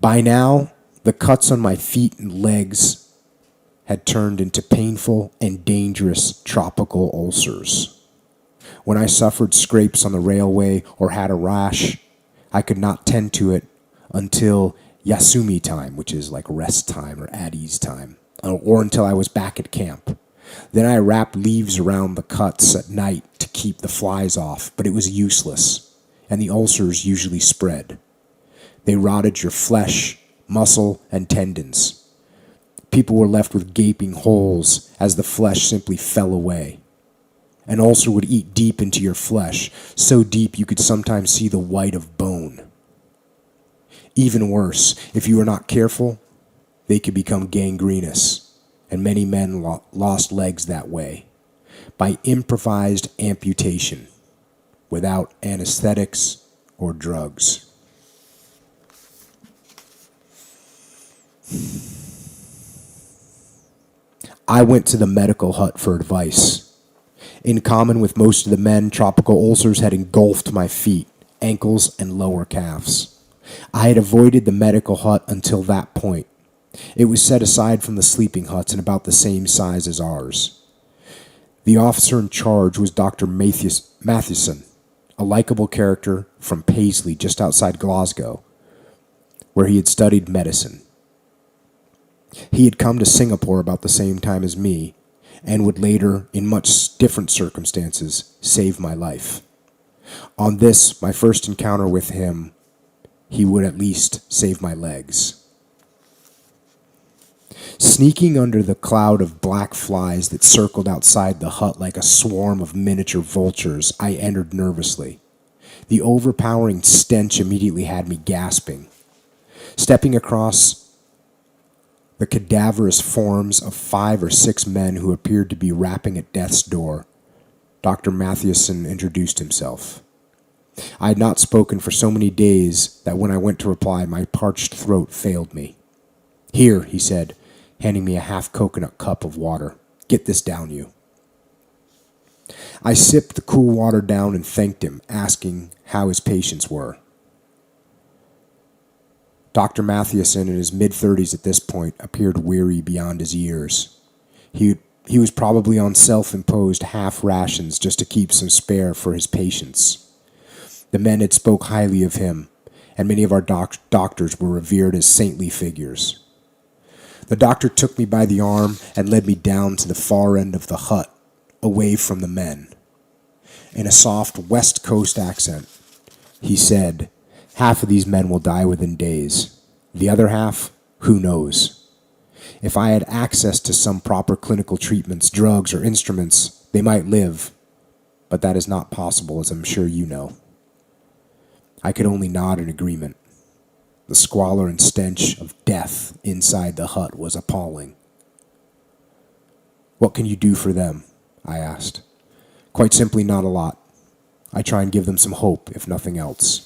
By now, the cuts on my feet and legs had turned into painful and dangerous tropical ulcers. When I suffered scrapes on the railway or had a rash, I could not tend to it until Yasumi time, which is like rest time or at ease time, or until I was back at camp. Then I wrapped leaves around the cuts at night to keep the flies off, but it was useless, and the ulcers usually spread. They rotted your flesh, muscle, and tendons. People were left with gaping holes as the flesh simply fell away. An ulcer would eat deep into your flesh, so deep you could sometimes see the white of bone. Even worse, if you were not careful, they could become gangrenous, and many men lost legs that way, by improvised amputation, without anesthetics or drugs. I went to the medical hut for advice. In common with most of the men, tropical ulcers had engulfed my feet, ankles, and lower calves. I had avoided the medical hut until that point. It was set aside from the sleeping huts and about the same size as ours. The officer in charge was Dr. Matheson, a likable character from Paisley, just outside Glasgow, where he had studied medicine. He had come to Singapore about the same time as me, and would later, in much different circumstances, save my life. On this, my first encounter with him, he would at least save my legs. Sneaking under the cloud of black flies that circled outside the hut like a swarm of miniature vultures, I entered nervously. The overpowering stench immediately had me gasping. Stepping across the cadaverous forms of 5 or 6 men who appeared to be rapping at death's door, Dr. Matheson introduced himself. I had not spoken for so many days that when I went to reply, my parched throat failed me. "Here," he said, handing me a half-coconut cup of water. "Get this down you." I sipped the cool water down and thanked him, asking how his patients were. Dr. Matheson, in his mid-30s at this point, appeared weary beyond his years. He was probably on self-imposed half rations just to keep some spare for his patients. The men had spoke highly of him, and many of our doctors were revered as saintly figures. The doctor took me by the arm and led me down to the far end of the hut, away from the men. In a soft West Coast accent, he said, "Half of these men will die within days. The other half, who knows? If I had access to some proper clinical treatments, drugs, or instruments, they might live, but that is not possible, as I'm sure you know." I could only nod in agreement. The squalor and stench of death inside the hut was appalling. "What can you do for them?" I asked. "Quite simply, not a lot. I try and give them some hope, if nothing else."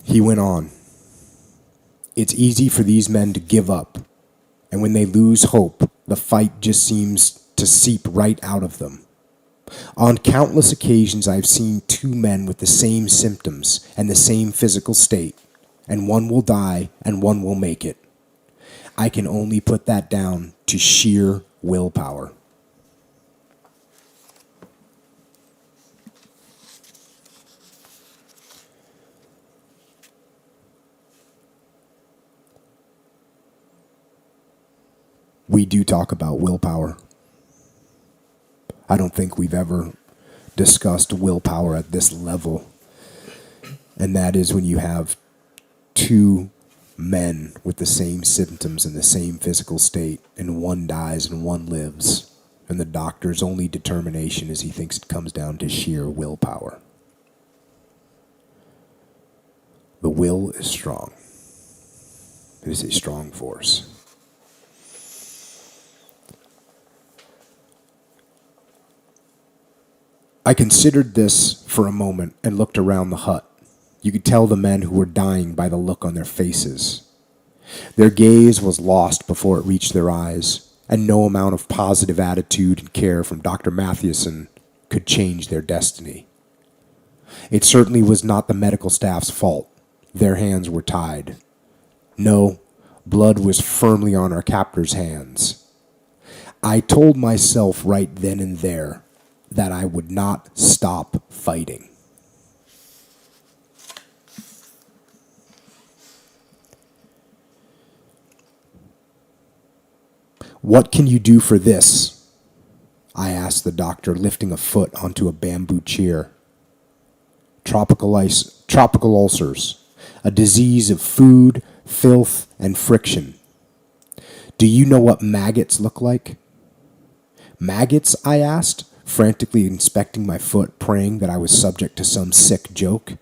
He went on. "It's easy for these men to give up, and when they lose hope, the fight just seems to seep right out of them. On countless occasions, I've seen 2 men with the same symptoms and the same physical state, and one will die and one will make it. I can only put that down to sheer willpower." We do talk about willpower. I don't think we've ever discussed willpower at this level. And that is when you have 2 men with the same symptoms and the same physical state, and one dies and one lives. And the doctor's only determination is he thinks it comes down to sheer willpower. The will is strong. It is a strong force. I considered this for a moment and looked around the hut. You could tell the men who were dying by the look on their faces. Their gaze was lost before it reached their eyes, and no amount of positive attitude and care from Dr. Mathewson could change their destiny. It certainly was not the medical staff's fault. Their hands were tied. No, blood was firmly on our captor's hands. I told myself right then and there that I would not stop fighting. "What can you do for this?" I asked the doctor, lifting a foot onto a bamboo chair. Tropical ulcers, a disease of food, filth, and friction. "Do you know what maggots look like?" "Maggots?" I asked, frantically inspecting my foot, praying that I was subject to some sick joke.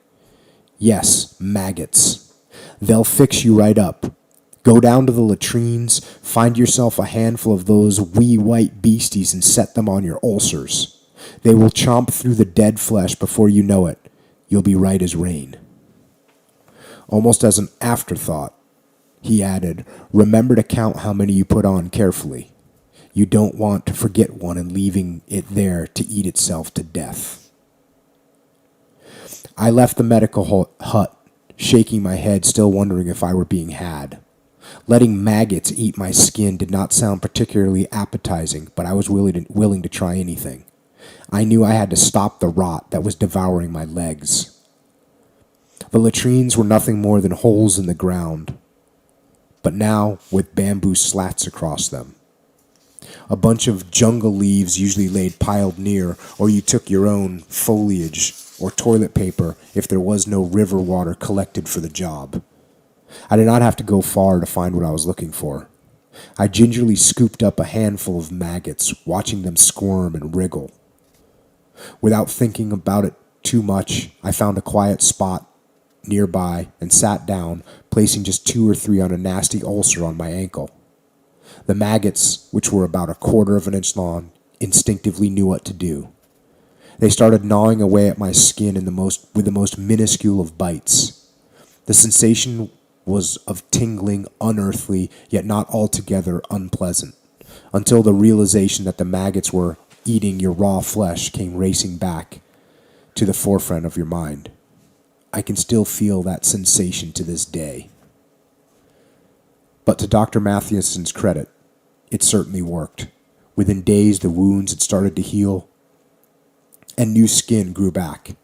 "Yes, maggots. They'll fix you right up. Go down to the latrines, find yourself a handful of those wee white beasties and set them on your ulcers. They will chomp through the dead flesh before you know it. You'll be right as rain." Almost as an afterthought, he added, "Remember to count how many you put on carefully. You don't want to forget one and leaving it there to eat itself to death." I left the medical hut, shaking my head, still wondering if I were being had. Letting maggots eat my skin did not sound particularly appetizing, but I was willing to try anything. I knew I had to stop the rot that was devouring my legs. The latrines were nothing more than holes in the ground, but now with bamboo slats across them. A bunch of jungle leaves usually laid piled near, or you took your own foliage or toilet paper if there was no river water collected for the job. I did not have to go far to find what I was looking for. I gingerly scooped up a handful of maggots, watching them squirm and wriggle. Without thinking about it too much, I found a quiet spot nearby and sat down, placing just 2 or 3 on a nasty ulcer on my ankle. The maggots, which were about 1/4 of an inch long, instinctively knew what to do. They started gnawing away at my skin with the most minuscule of bites. The sensation was of tingling, unearthly, yet not altogether unpleasant, until the realization that the maggots were eating your raw flesh came racing back to the forefront of your mind. I can still feel that sensation to this day. But to Dr. Mathewson's credit, it certainly worked. Within days, the wounds had started to heal, and new skin grew back.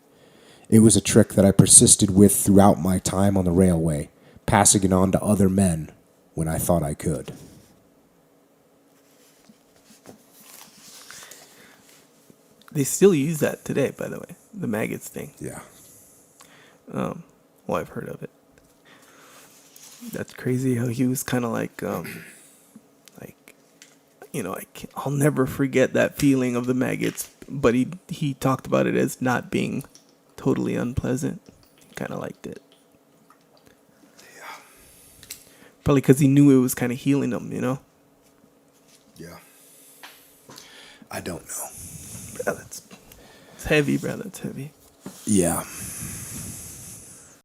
It was a trick that I persisted with throughout my time on the railway, passing it on to other men when I thought I could. They still use that today, by the way, the maggots thing. Yeah. Well, I've heard of it. That's crazy how he was kind of like, I'll never forget that feeling of the maggots, but he talked about it as not being totally unpleasant. He kind of liked it. Yeah. Probably because he knew it was kind of healing him, you know? Yeah. I don't know. Bro, it's heavy, brother. It's heavy. Yeah.